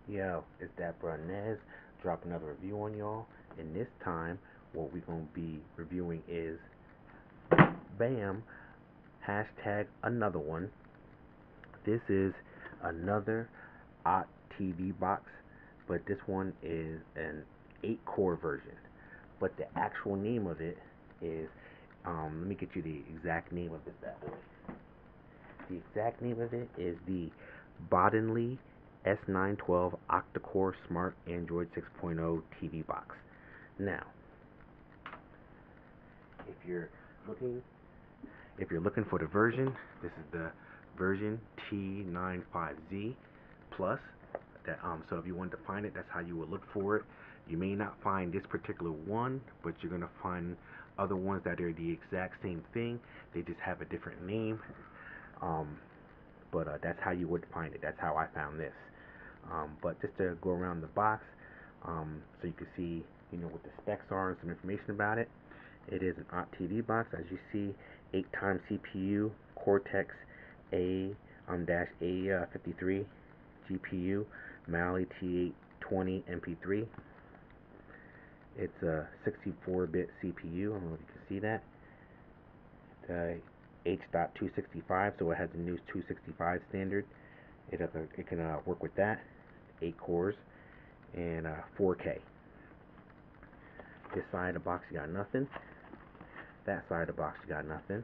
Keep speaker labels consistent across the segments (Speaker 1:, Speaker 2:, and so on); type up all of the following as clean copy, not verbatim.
Speaker 1: Yo, it's that bro Nez. Drop another review on y'all. And this time, what we're gonna be reviewing is BAM hashtag another one. This is another OT TV box, but this one is an 8-core version. But the actual name of it is, let me get you the exact name of this bad boy. The exact name of it is the Boddenly S912 Octa-core Smart Android 6.0 TV box. Now, if you're looking if you're looking for the version, this is the version T95Z Plus. So if you wanted to find it, that's how you would look for it. You may not find this particular one, but you're gonna find other ones that are the exact same thing. They just have a different name. But that's how you would find it. That's how I found this. But just to go around the box, so you can see, what the specs are and some information about it. It is an OT TV box, as you see, 8-time CPU, Cortex A-53 GPU, Mali T820 MP3. It's a 64-bit CPU. I don't know if you can see that. H.265, so it has the new 265 standard. It can work with that. 8 cores and 4K. This side of the box, you got nothing. That side of the box, you got nothing.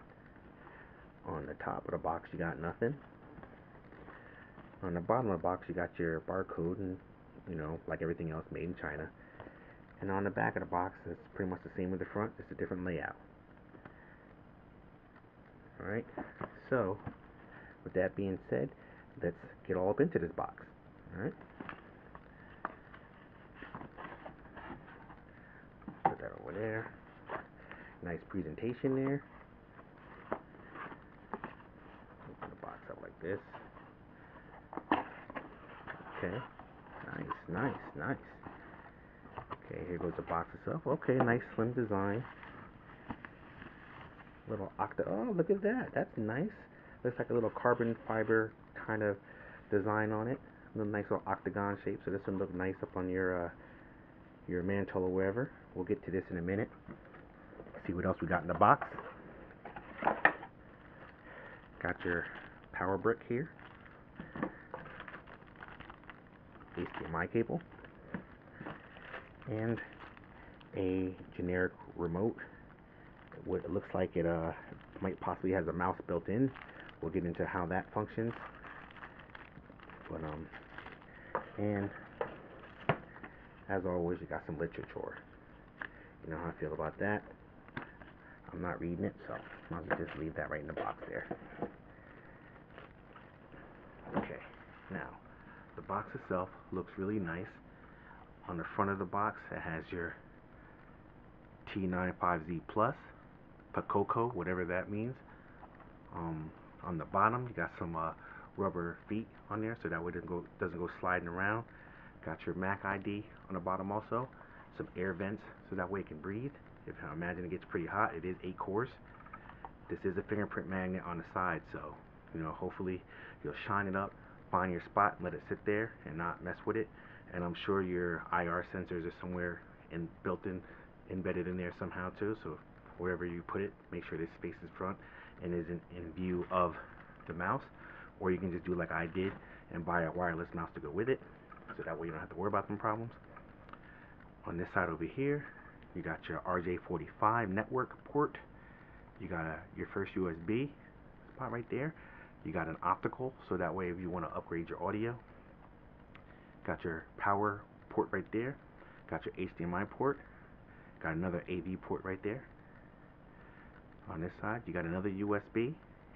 Speaker 1: On the top of the box, you got nothing. On the bottom of the box, you got your barcode and, like everything else, made in China. And on the back of the box, it's pretty much the same with the front, just a different layout. Alright, so, with that being said, let's get all up into this box. Alright. Put that over there. Nice presentation there. Open the box up like this. Okay. Nice. Okay, here goes the box itself. Okay, nice slim design. Little octa. Oh, look at that. That's nice. Looks like a little carbon fiber kind of design on it. A little nice little octagon shape. So this one look nice up on your mantle or wherever. We'll get to this in a minute. See what else we got in the box. Got your power brick here. HDMI cable. And a generic remote. What it looks like, it might possibly has a mouse built in. We'll get into how that functions. But and as always, you got some literature. You know how I feel about that. I'm not reading it, so I'll just leave that right in the box there. Okay, now the box itself looks really nice. On the front of the box, it has your T95Z Plus, Pacoco, whatever that means. On the bottom, you got some rubber feet on there, so that way it doesn't go sliding around. Got your MAC ID on the bottom also. Some air vents, so that way it can breathe. If I imagine it gets pretty hot, it is 8 cores. This is a fingerprint magnet on the side, so hopefully you'll shine it up, find your spot, and let it sit there and not mess with it. And I'm sure your IR sensors are somewhere embedded in there somehow too. So wherever you put it, make sure this faces front and isn't in view of the mouse. Or you can just do like I did and buy a wireless mouse to go with it, so that way you don't have to worry about them problems. On this side over here, you got your RJ45 network port. You got your first USB spot right there. You got an optical, so that way if you want to upgrade your audio. Got your power port right there. Got your HDMI port. Got another AV port right there. On this side, you got another USB,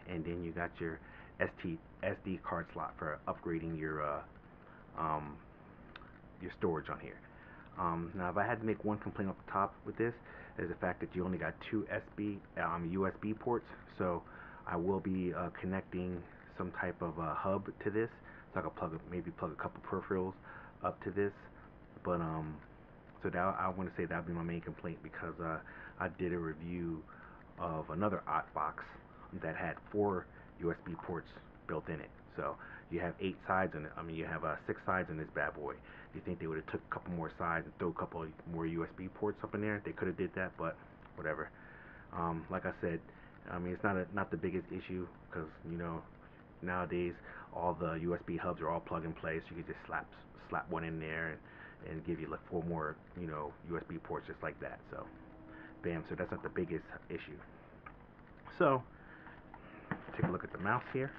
Speaker 1: and then you got your SD card slot for upgrading your storage on here. Now, if I had to make one complaint off the top with this, is the fact that you only got 2 USB ports. So I will be connecting some type of hub to this, so I can maybe plug a couple peripherals up to this. But so that I want to say that would be my main complaint, because I did a review of another OT box that had 4 USB ports built in it. So You have 8 sides in it. I mean, you have 6 sides in this bad boy. You think they would have took a couple more sides and throw a couple more USB ports up in there? They could have did that, but whatever. Like I said, I mean, it's not the biggest issue, because nowadays all the USB hubs are all plug and play, so you can just slap one in there and give you like 4 more USB ports just like that. So bam, so that's not the biggest issue. So take a look at the mouse here.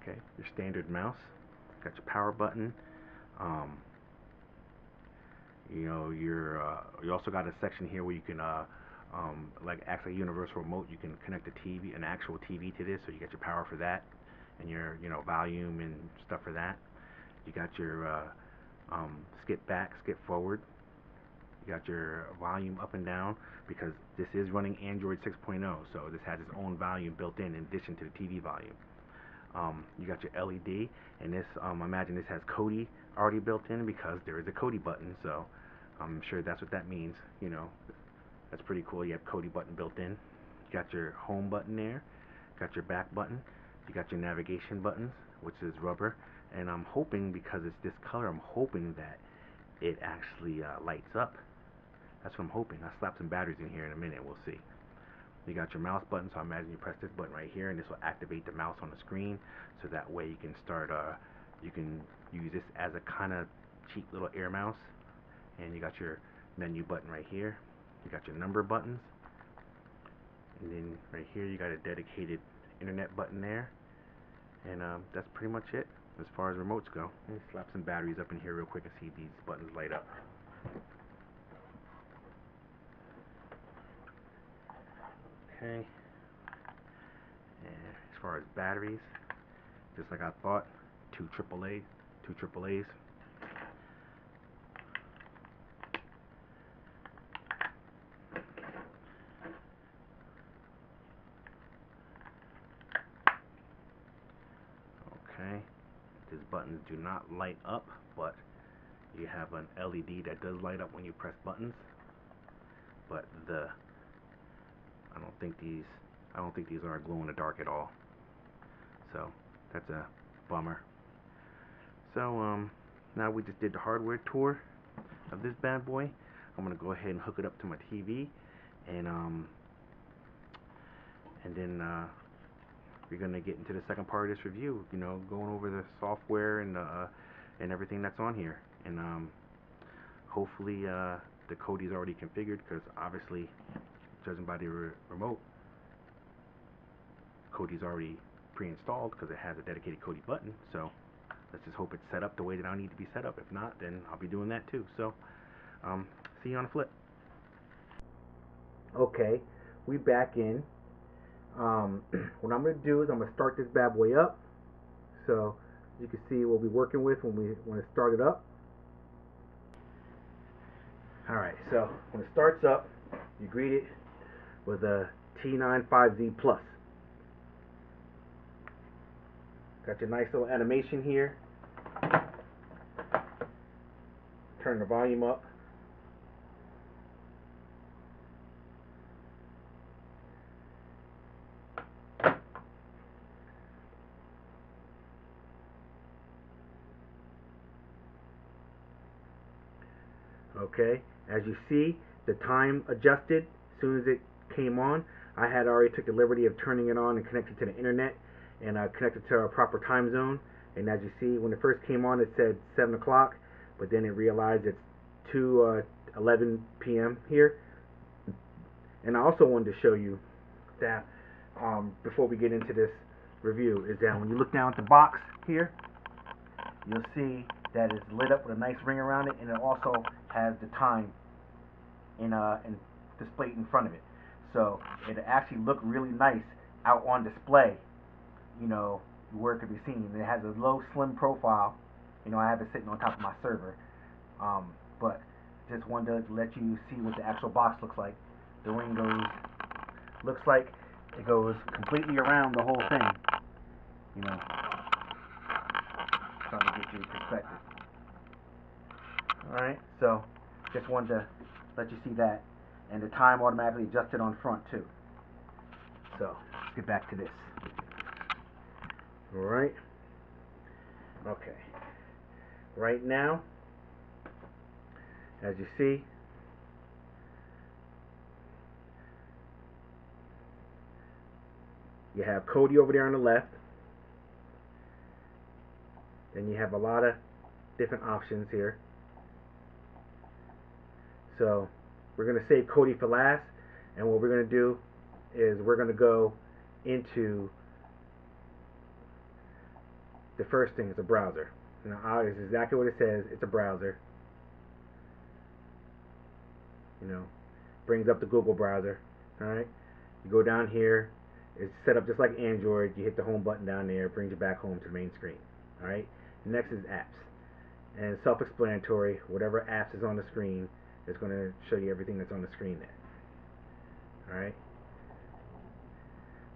Speaker 1: Okay, your standard mouse. Got your power button. You also got a section here where you can like actually a universal remote. You can connect a TV, an actual TV, to this, so you got your power for that, and your volume and stuff for that. You got your skip back, skip forward. You got your volume up and down, because this is running Android 6.0, so this has its own volume built in addition to the TV volume. You got your LED, and this, I imagine this has Kodi already built in, because there is a Kodi button, so I'm sure that's what that means. That's pretty cool. You have Kodi button built in. You got your home button there. Got your back button. You got your navigation buttons, which is rubber. And I'm hoping, because it's this color, I'm hoping that it actually lights up. That's what I'm hoping. I'll slap some batteries in here in a minute. We'll see. You got your mouse button, so I imagine you press this button right here, and this will activate the mouse on the screen, so that way you can start, you can use this as a kind of cheap little air mouse. And you got your menu button right here. You got your number buttons, and then right here you got a dedicated internet button there, and that's pretty much it as far as remotes go. Let me slap some batteries up in here real quick and see if these buttons light up. Okay, and as far as batteries, just like I thought, two AAAs. Okay, these buttons do not light up, but you have an LED that does light up when you press buttons. But I don't think these are glow in the dark at all. So that's a bummer. So now we just did the hardware tour of this bad boy. I'm gonna go ahead and hook it up to my TV, and then we're gonna get into the second part of this review. Going over the software and everything that's on here, and hopefully the Kodi is already configured, because obviously, judging by the remote, Kodi's already pre-installed, because it has a dedicated Kodi button. So let's just hope it's set up the way that I need to be set up. If not, then I'll be doing that too. So see you on the flip. Okay, we back in. What I'm going to do is I'm going to start this bad boy up. So you can see what we're working with when it started up. Alright, so when it starts up, you greet it with a T95Z Plus. Got your nice little animation here. Turn the volume up. Okay, as you see, the time adjusted as soon as it came on. I had already took the liberty of turning it on and connected to the internet, and connected to a proper time zone. And as you see, when it first came on, it said 7 o'clock, but then it realized it's 2:11 p.m. here. And I also wanted to show you that before we get into this review, is that when you look down at the box here, you'll see that it's lit up with a nice ring around it, and it also has the time in displayed in front of it. So it actually looked really nice out on display, where it could be seen. It has a low, slim profile. I have it sitting on top of my server, but just wanted to let you see what the actual box looks like. The ring looks like it goes completely around the whole thing. Trying to get you perspective. Alright, so just wanted to let you see that. And the time automatically adjusted on front too. So let's get back to this. Alright, Okay. Right now, as you see, you have Kodi over there on the left. Then you have a lot of different options here. So we're going to save Kodi for last. And what we're going to do is we're going to go into the first thing is a browser. Now, it's exactly what it says. It's a browser. You know, brings up the Google browser. All right. You go down here. It's set up just like Android. You hit the home button down there. It brings you back home to the main screen. All right. Next is apps. And self-explanatory. Whatever apps is on the screen is going to show you everything that's on the screen there. All right.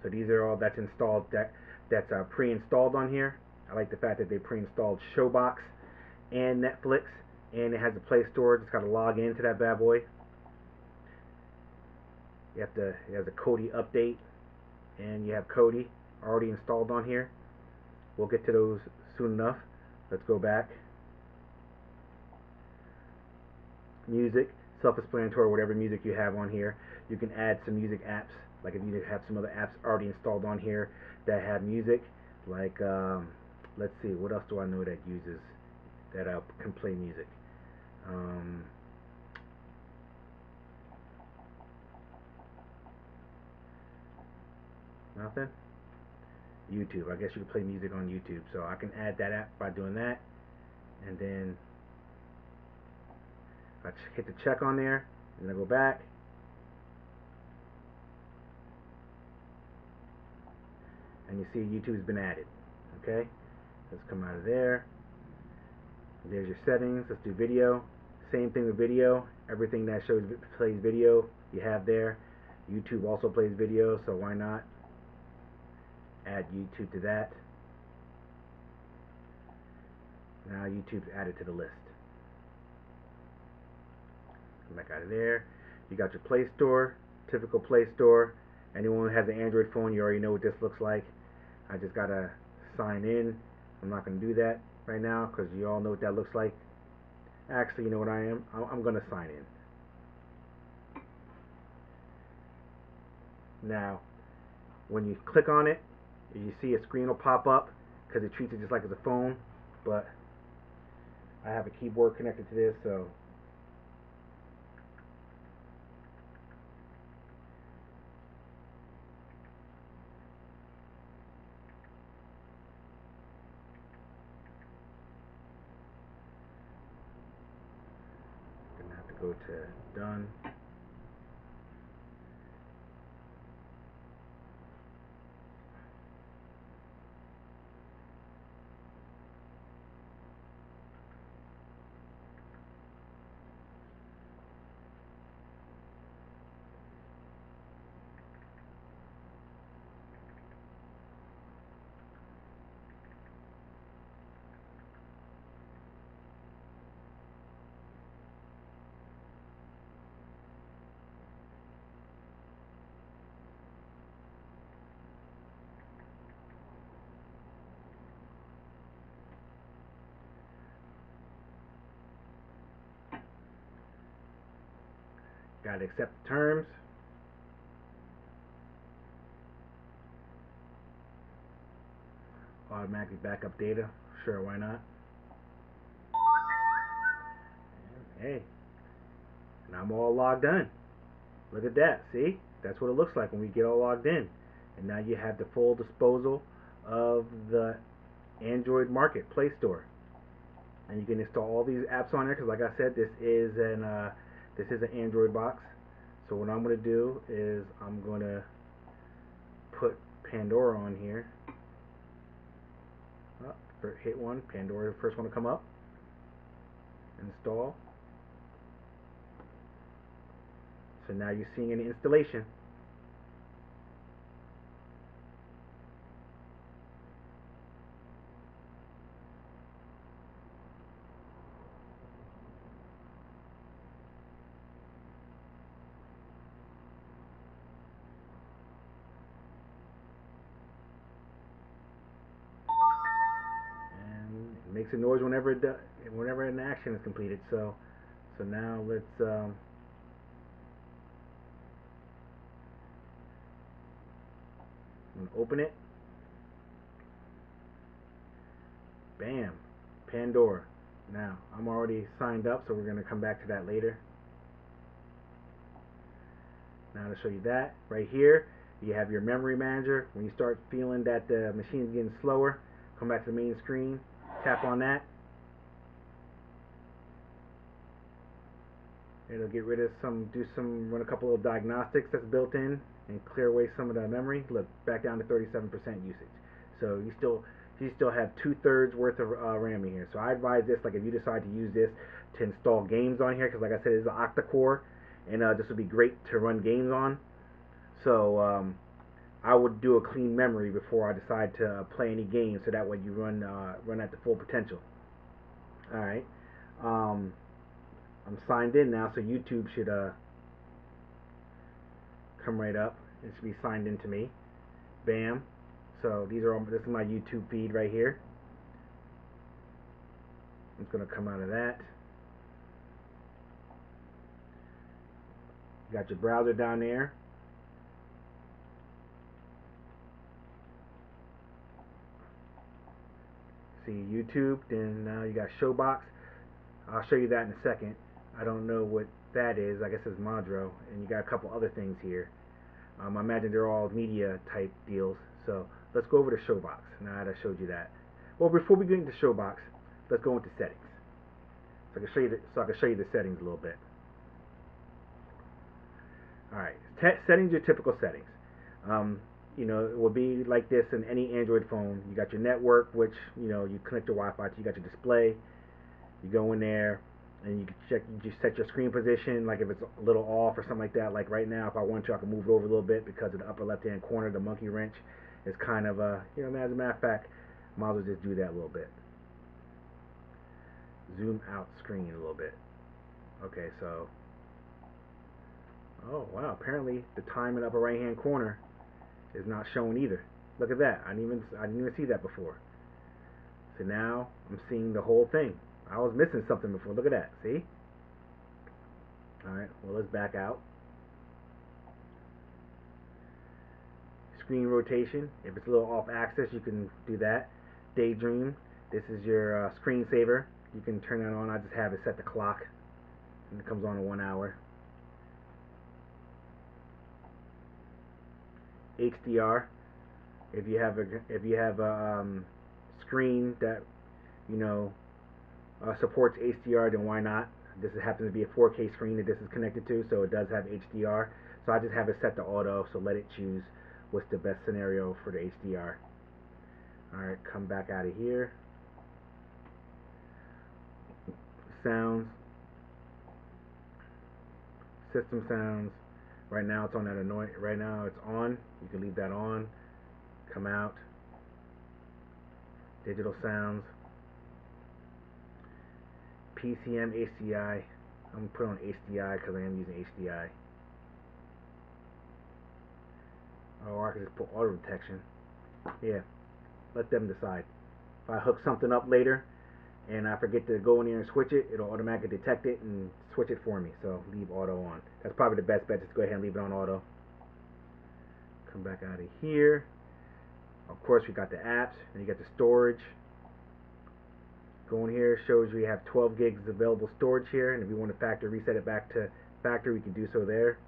Speaker 1: So these are all that's installed. That's pre-installed on here. I like the fact that they pre-installed Showbox and Netflix, and it has a Play Store. Just got to log into that bad boy. It has a Kodi update, and you have Kodi already installed on here. We'll get to those soon enough. Let's go back. Music, self-explanatory, whatever music you have on here. You can add some music apps, like if you have some other apps already installed on here that have music, like let's see, what else do I know that uses that can play music? Nothing. YouTube. I guess you can play music on YouTube, so I can add that app by doing that, and then I hit the check on there, and then I go back. And you see YouTube's been added. Okay, let's come out of there. There's your settings. Let's do video. Same thing with video. Everything that plays video you have there. YouTube also plays video, so why not add YouTube to that? Now YouTube's added to the list. Come back out of there. You got your Play Store, typical Play Store. Anyone who has an Android phone, you already know what this looks like. I just gotta sign in. I'm not gonna do that right now because you all know what that looks like. Actually, you know what I am? I'm gonna sign in. Now, when you click on it, you see a screen will pop up because it treats it just like it's a phone. But I have a keyboard connected to this, so go to done. Got to accept the terms. Automatically backup data. Sure, why not? And hey, and I'm all logged in. Look at that. See? That's what it looks like when we get all logged in. And now you have the full disposal of the Android market, Play Store. And you can install all these apps on there because, like I said, this is an Android box. So what I'm going to do is I'm going to put Pandora on here. Hit one, Pandora, the first one to come up. Install. So now you're seeing an installation. makes a noise whenever whenever an action is completed. So now let's open it. Bam, Pandora. Now I'm already signed up, so we're going to come back to that later. Now to show you that, right here you have your memory manager. When you start feeling that the machine is getting slower, come back to the main screen, tap on that. It'll get rid of run a couple of diagnostics that's built in and clear away some of the memory. Look, back down to 37% usage. So you still have 2/3 worth of RAM in here. So I advise this, like if you decide to use this to install games on here, because like I said, it's an octa core, and this would be great to run games on. So I would do a clean memory before I decide to play any games, so that way you run at the full potential. All right. I'm signed in now, so YouTube should come right up. It should be signed in to me. Bam. So this is my YouTube feed right here. I'm just gonna come out of that. You got your browser down there. See YouTube, then you got Showbox. I'll show you that in a second. I don't know what that is. I guess it's Madro, and you got a couple other things here. I imagine they're all media type deals. So let's go over to Showbox. Now that I showed you that. Well, before we get into Showbox, let's go into settings. So I can show you the settings a little bit. All right, settings, your typical settings. You know, it will be like this in any Android phone. You got your network, which you connect your Wi-Fi to. You got your display. You go in there and you just set your screen position, like if it's a little off or something like that. Like right now, if I want to, I can move it over a little bit because of the upper left-hand corner, the monkey wrench is kind of as a matter of fact, might as well just do that a little bit. Zoom out screen a little bit. Okay, so oh wow, apparently the time in the upper right-hand corner is not showing either. Look at that. I didn't even see that before. So now I'm seeing the whole thing. I was missing something before. Look at that. See? Alright, well, let's back out. Screen rotation. If it's a little off axis, you can do that. Daydream. This is your screensaver. You can turn that on. I just have it set the clock, and it comes on in 1 hour. HDR. If you have a screen that supports HDR, then why not? This happens to be a 4K screen that this is connected to, so it does have HDR. So I just have it set to auto, so let it choose what's the best scenario for the HDR. Alright, come back out of here. Sounds. System sounds. Right now it's on that annoying. Right now it's on. You can leave that on. Come out. Digital sounds. PCM HDI. I'm gonna put on HDI because I am using HDI. Or I can just put auto detection. Yeah, let them decide. If I hook something up later and I forget to go in there and switch it, it'll automatically detect it and switch it for me. So leave auto on. That's probably the best bet. Just go ahead and leave it on auto. Come back out of here. Of course, we got the apps, and you got the storage. Go in here, shows you have 12 gigs available storage here, and if you want to factory reset it back to factory, we can do so there.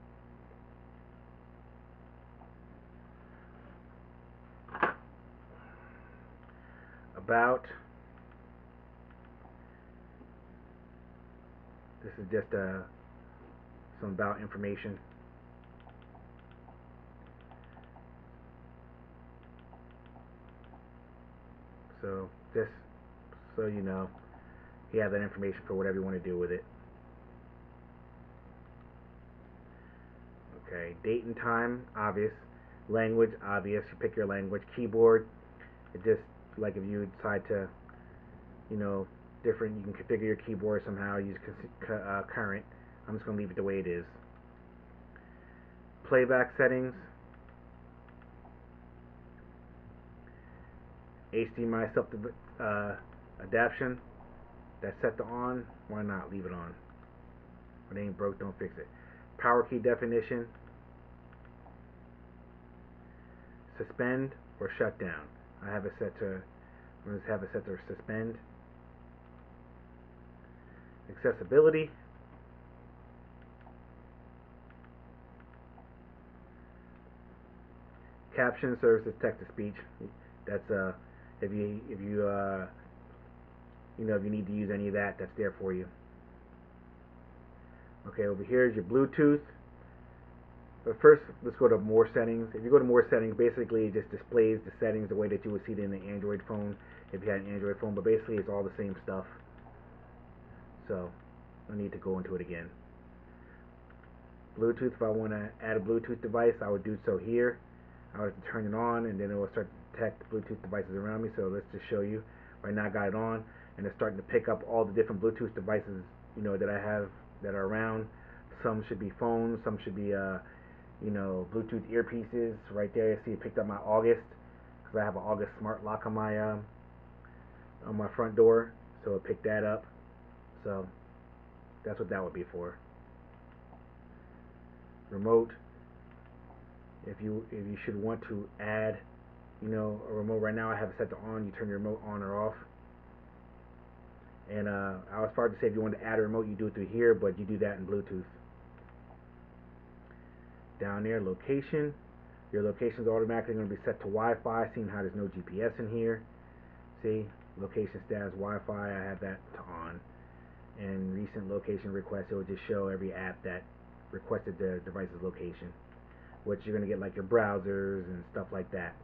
Speaker 1: About. This is just some about information. So just so you know, you have that information for whatever you want to do with it. Okay, date and time, obvious. Language, obvious. You pick your language. Keyboard, it just like if you decide to, different. You can configure your keyboard somehow. Use current. I'm just gonna leave it the way it is. Playback settings. HDMI Adaption, that's set to on. Why not leave it on? When it ain't broke, don't fix it. Power key definition, suspend or shut down. I have it set to, I'm going to have it set to suspend. Accessibility, caption serves as text to speech. That's if you if you need to use any of that, that's there for you. Okay, over here is your Bluetooth. But first, let's go to more settings. If you go to more settings, basically it just displays the settings the way that you would see it in the Android phone if you had an Android phone. But basically, it's all the same stuff. So, no need to go into it again. Bluetooth, if I want to add a Bluetooth device, I would do so here. I would turn it on, and then it will start to detect Bluetooth devices around me. So let's just show you. Right now I got it on, and it's starting to pick up all the different Bluetooth devices, that I have that are around. Some should be phones, some should be Bluetooth earpieces. Right there, you see it picked up my August, because I have an August smart lock on my front door, so it picked that up. So that's what that would be for. Remote. If you should want to add, a remote. Right now I have it set to on. You turn your remote on or off. And I was about to say if you want to add a remote, you do it through here, but you do that in Bluetooth. Down there, location. Your location is automatically going to be set to Wi-Fi, seeing how there's no GPS in here. See, location status Wi-Fi, I have that to on. And recent location requests, it will just show every app that requested the device's location, which you're going to get like your browsers and stuff like that.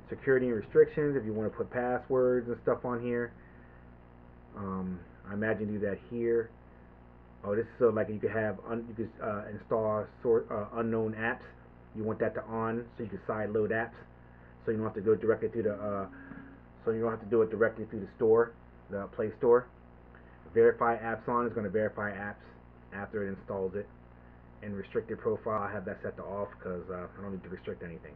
Speaker 1: Security and restrictions, if you want to put passwords and stuff on here, I imagine you do that here. Oh, this is so like you could have install unknown apps. You want that to on, so you can side load apps, so you don't have to go directly through the so you don't have to do it directly through the store, the Play Store. Verify apps on is going to verify apps after it installs it. And restricted profile, I have that set to off because I don't need to restrict anything.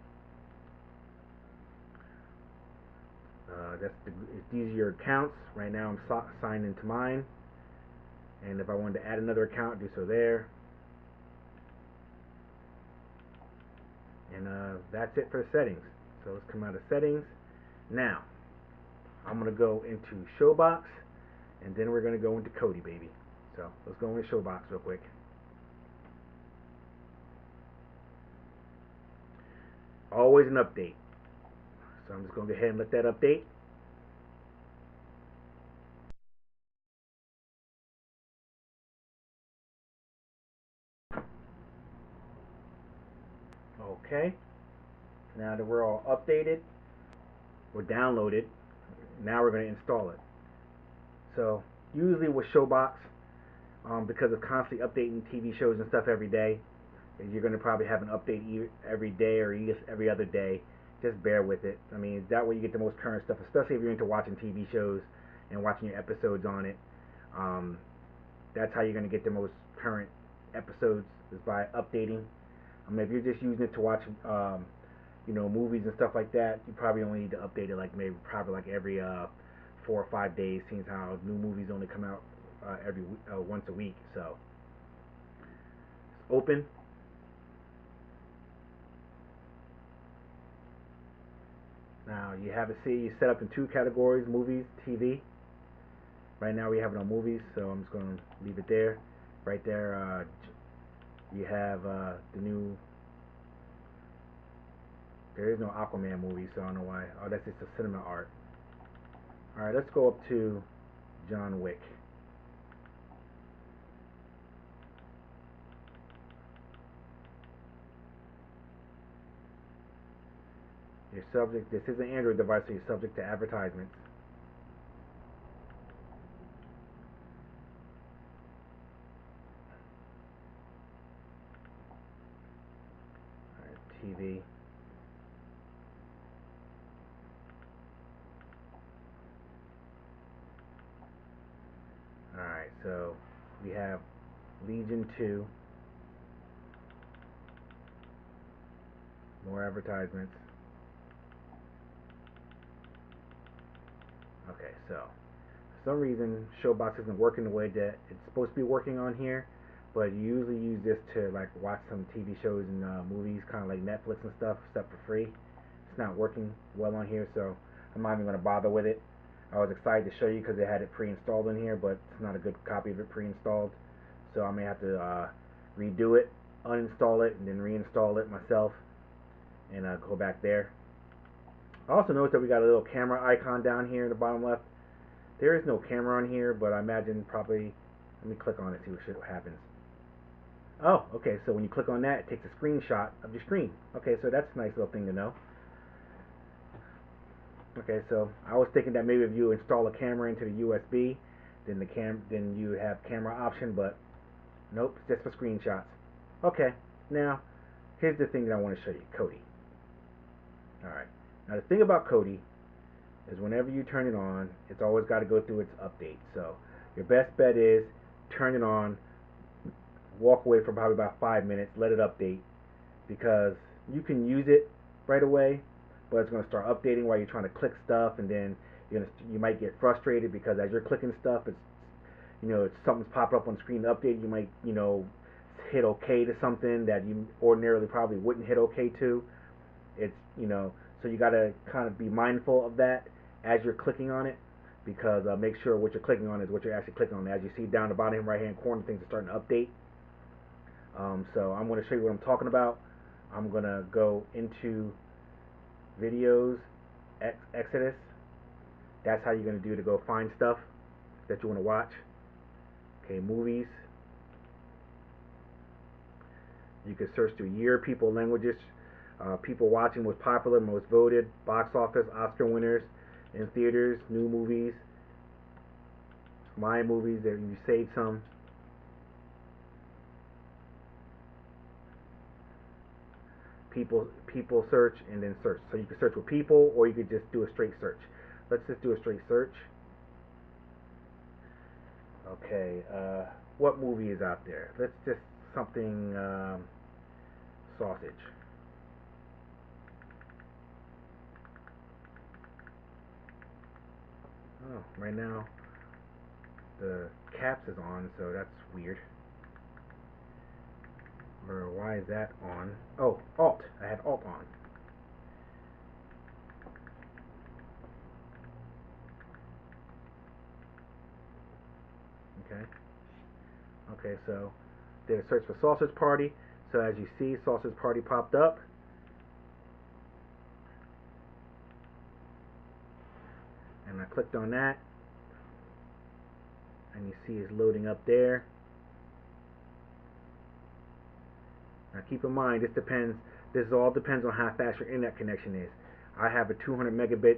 Speaker 1: These are your accounts. Right now I'm signed into mine, and if I wanted to add another account, do so there. And that's it for the settings. So let's come out of settings. Now I'm going to go into Showbox, and then we're going to go into Kodi, baby. So let's go into Showbox real quick. Always an update. So I'm just going to go ahead and let that update. Okay. Now that we're all updated, we're downloaded, now we're going to install it. So usually with Showbox, because of constantly updating TV shows and stuff every day, you're going to probably have an update every day or every other day. Just bear with it. I mean, that way you get the most current stuff, especially if you're into watching TV shows and watching your episodes on it. That's how you're going to get the most current episodes, is by updating. I mean, if you're just using it to watch, movies and stuff like that, you probably only need to update it like every 4 or 5 days, seeing how new movies only come out once a week. So, open. Now you have it set up in 2 categories: movies, TV. Right now we have it on movies, so I'm just going to leave it there. Right there, you have the new. There is no Aquaman movie, so I don't know why. Oh, that's just a cinema art. All right, let's go up to John Wick. You're subject. This is an Android device, so you're subject to advertisements. All right, TV. Alright, so we have Legion 2. More advertisements. Okay, so some reason Showbox isn't working the way that it's supposed to be working on here. But you usually use this to like watch some TV shows and movies, kind of like Netflix and stuff for free. It's not working well on here, so I'm not even going to bother with it. I was excited to show you because it had it pre-installed in here, but it's not a good copy of it pre-installed. So I may have to redo it, uninstall it, and then reinstall it myself, and go back there. I also noticed that we got a little camera icon down here in the bottom left. There is no camera on here, but I imagine probably, let me click on it, see what happens. Oh, okay, so when you click on that, it takes a screenshot of your screen. Okay, so that's a nice little thing to know. Okay, so I was thinking that maybe if you install a camera into the USB, then you have camera option, but nope, it's just for screenshots. Okay, now here's the thing that I want to show you, Kodi. Alright, now the thing about Kodi is whenever you turn it on, it's always got to go through its update. So your best bet is turn it on, walk away for probably about 5 minutes, let it update, because you can use it right away, but it's going to start updating while you're trying to click stuff, and then you might get frustrated because as you're clicking stuff, it's something's popped up on screen to update. You might hit OK to something that you ordinarily probably wouldn't hit OK to. So you got to kind of be mindful of that as you're clicking on it, because make sure what you're clicking on is what you're actually clicking on. As you see down the bottom right hand corner, things are starting to update. So I'm going to show you what I'm talking about. I'm going to go into videos, Exodus. That's how you're going to do to go find stuff that you want to watch. Okay, movies. You can search through year, people, languages, people watching, most popular, most voted, box office, Oscar winners, in theaters, new movies, my movies that you saved some. People search and then search. So you can search with people, or you could just do a straight search. Let's just do a straight search. Okay, what movie is out there? Let's just something sausage. Oh, right now the caps is on, so that's weird. Or why is that on? Oh, Alt. I had Alt on. Okay. Okay, so did a search for Sausage Party. So as you see, Sausage Party popped up. And I clicked on that. And you see it's loading up there. Now keep in mind, this all depends on how fast your internet connection is. I have a 200 megabit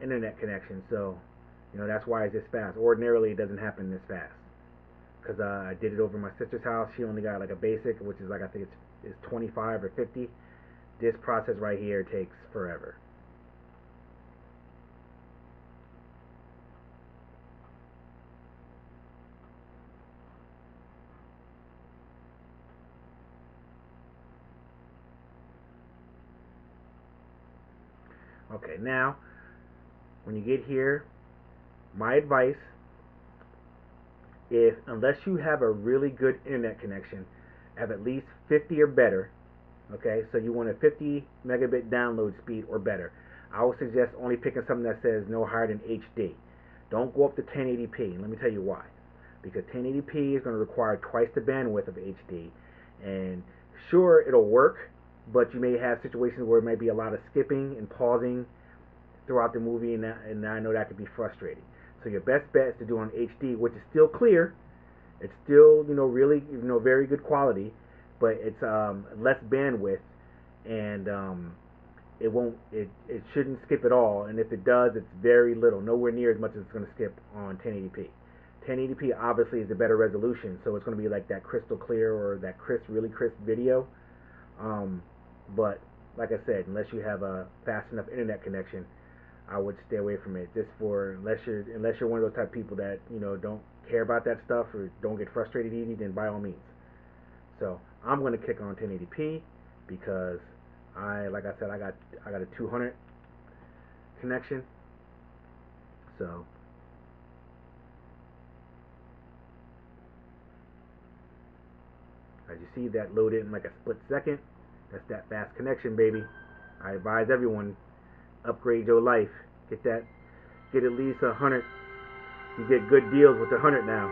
Speaker 1: internet connection, so that's why it's this fast. Ordinarily, it doesn't happen this fast, because I did it over my sister's house. She only got like a basic, which is like, I think it's 25 or 50. This process right here takes forever. Okay, now when you get here, my advice, unless you have a really good internet connection, have at least 50 or better. Okay, so you want a 50 megabit download speed or better. I would suggest only picking something that says no higher than HD. Don't go up to 1080p, and let me tell you why. Because 1080p is going to require twice the bandwidth of HD, and sure, it'll work, but you may have situations where it may be a lot of skipping and pausing throughout the movie, and I know that could be frustrating. So your best bet is to do on HD, which is still clear. It's still, really, very good quality, but it's less bandwidth, and it shouldn't skip at all. And if it does, it's very little, nowhere near as much as it's going to skip on 1080p. 1080p obviously is the better resolution, so it's going to be like that crystal clear or that really crisp video. But like I said, unless you have a fast enough internet connection, I would stay away from it. Unless you're one of those type of people that don't care about that stuff or don't get frustrated easy, then by all means. So I'm going to kick on 1080p because like I said, I got a 200 connection. So as you see, that loaded in like a split second. That's that fast connection, baby. I advise everyone, upgrade your life. Get at least 100. You get good deals with 100 now.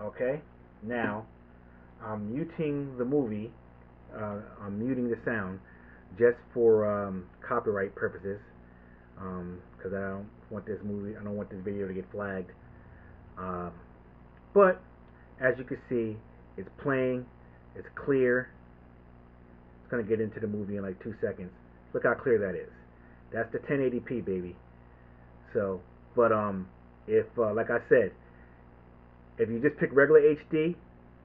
Speaker 1: Okay, now I'm muting the movie. I'm muting the sound just for copyright purposes, because I don't want this video to get flagged. But as you can see, it's playing. It's clear. It's gonna get into the movie in like 2 seconds. Look how clear that is. That's the 1080p, baby. So, but if like I said, if you just pick regular HD,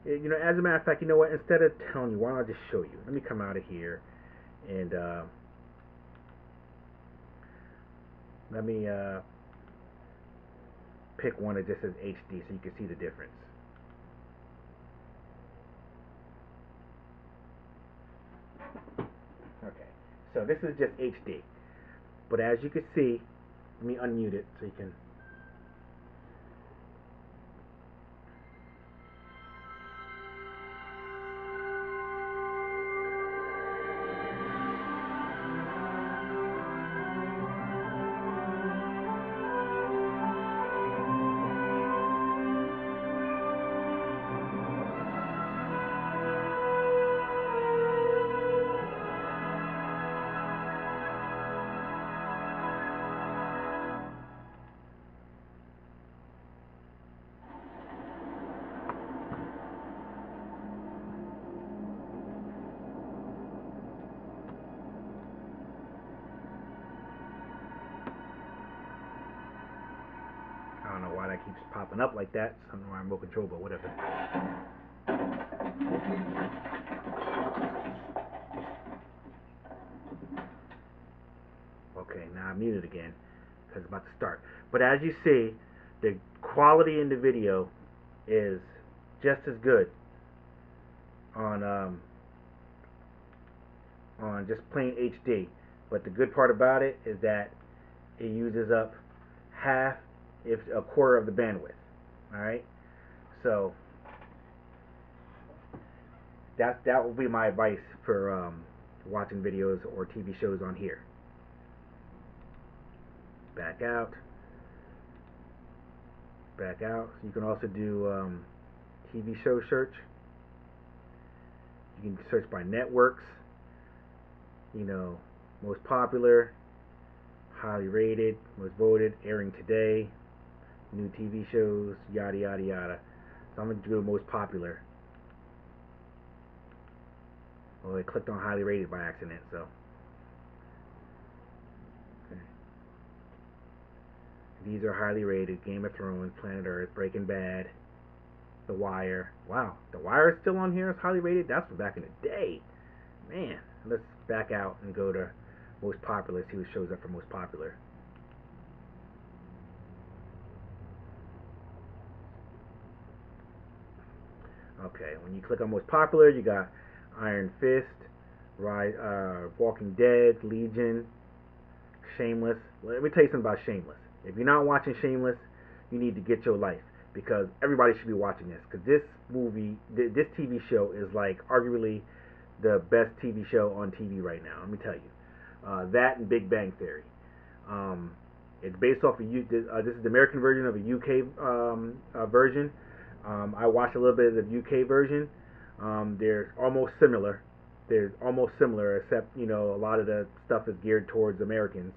Speaker 1: you know, as a matter of fact, you know what? Instead of telling you, why don't I just show you? Let me come out of here and let me pick one that just says HD so you can see the difference. Okay, so this is just HD, but as you can see, let me unmute it so you can. I don't know why that keeps popping up like that. Something around remote control, but whatever. Okay, now I'm muted again because it's about to start. But as you see, the quality in the video is just as good on just plain HD. But the good part about it is that it uses up half, if a quarter of the bandwidth. All right, so that will be my advice for watching videos or TV shows on here. Back out. Back out. You can also do TV show search. You can search by networks. You know, most popular, highly rated, most voted, airing today, new TV shows, yada yada yada. So I'm going to do most popular. Oh, I clicked on highly rated by accident, so. Okay. These are highly rated: Game of Thrones, Planet Earth, Breaking Bad, The Wire. Wow, The Wire is still on here. It's highly rated. That's from back in the day. Man, let's back out and go to most popular, see what shows up for most popular. Okay, when you click on most popular, you got Iron Fist, Walking Dead, Legion, Shameless. Let me tell you something about Shameless. If you're not watching Shameless, you need to get your life, because everybody should be watching this. Because this this TV show is like arguably the best TV show on TV right now. Let me tell you, that and Big Bang Theory. It's based off of this is the American version of a UK version. I watched a little bit of the UK version. They're almost similar. Except, you know, a lot of the stuff is geared towards Americans,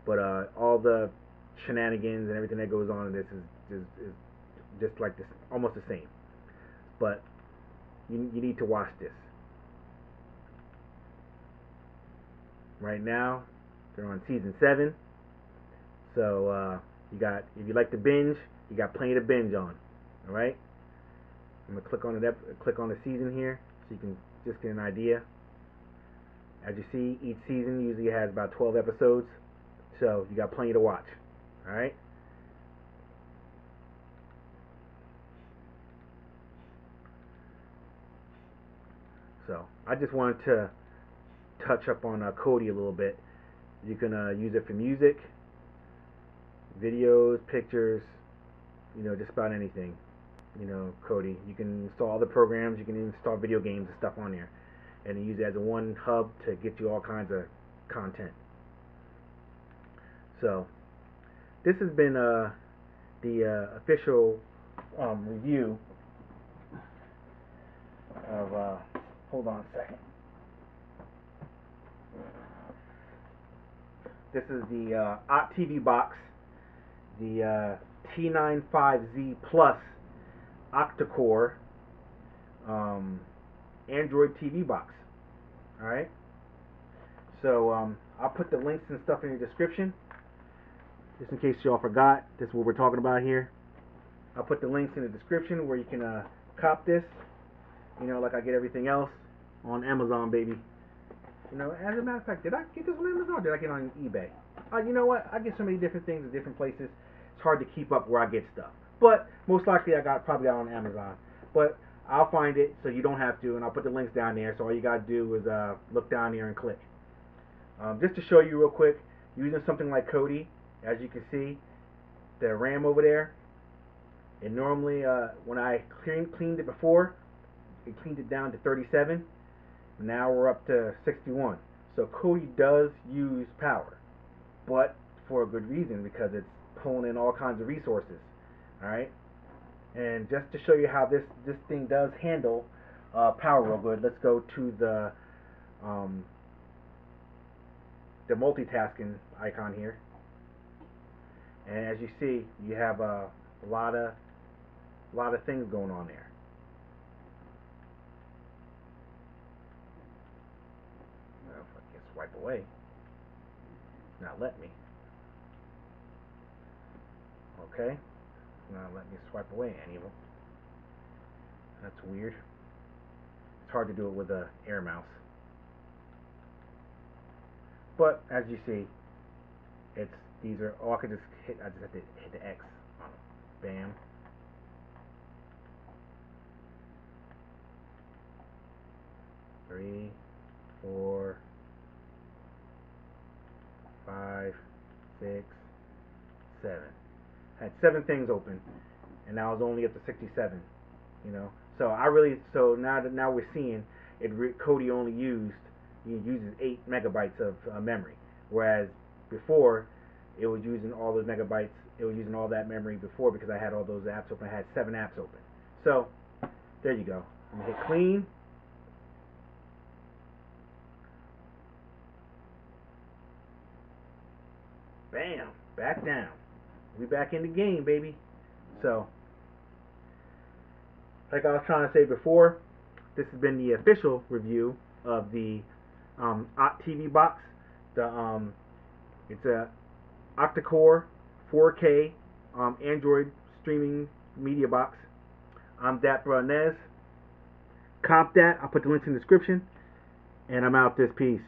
Speaker 1: but all the shenanigans and everything that goes on in this is just like this, almost the same. But you need to watch this. Right now, they're on season 7. So if you like to binge, you got plenty to binge on. All right. I'm gonna click on the season here, so you can just get an idea. As you see, each season usually has about 12 episodes, so you got plenty to watch. All right. So I just wanted to touch up on Kodi a little bit. You can use it for music, videos, pictures, just about anything. Kodi. You can install all the programs. You can install video games and stuff on there, and use it as a one hub to get you all kinds of content. So this has been the official review of. Hold on a second. This is the Octo TV box, the T95Z Plus Octa-core Android TV box. Alright? So I'll put the links and stuff in the description, just in case y'all forgot. This is what we're talking about here. I'll put the links in the description where you can cop this, like I get everything else on Amazon, baby. As a matter of fact, did I get this on Amazon or did I get it on eBay? You know what? I get so many different things at different places. It's hard to keep up where I get stuff. But most likely I probably got it on Amazon. But I'll find it so you don't have to, and I'll put the links down there. So all you got to do is look down there and click. Just to show you real quick, using something like Kodi, as you can see, the RAM over there, and normally when I cleaned it before, it cleaned it down to 37. Now we're up to 61. So Kodi does use power, but for a good reason, because it's pulling in all kinds of resources. Alright? And just to show you how this thing does handle power real good, let's go to the multitasking icon here. And as you see, you have a lot of things going on there. Swipe away. It's not letting me. Okay. It's not letting me swipe away any of them. That's weird. It's hard to do it with a air mouse. But as you see, these are all I could just hit. I just have to hit the X on them. Bam. Three, 4, 5, 6, 7. I had 7 things open, and now I was only up to 67. So now we're seeing Kodi only uses 8 megabytes of memory, whereas before it was using all those megabytes. It was using all that memory before because I had all those apps open. I had 7 apps open. So there you go. I'm gonna hit clean. Bam, back down. We back in the game, baby. So, like I was trying to say before, this has been the official review of the Octo TV box. It's a octa-core 4K Android streaming media box. I'm Boddenly S912. Cop that. I'll put the links in the description. And I'm out this piece.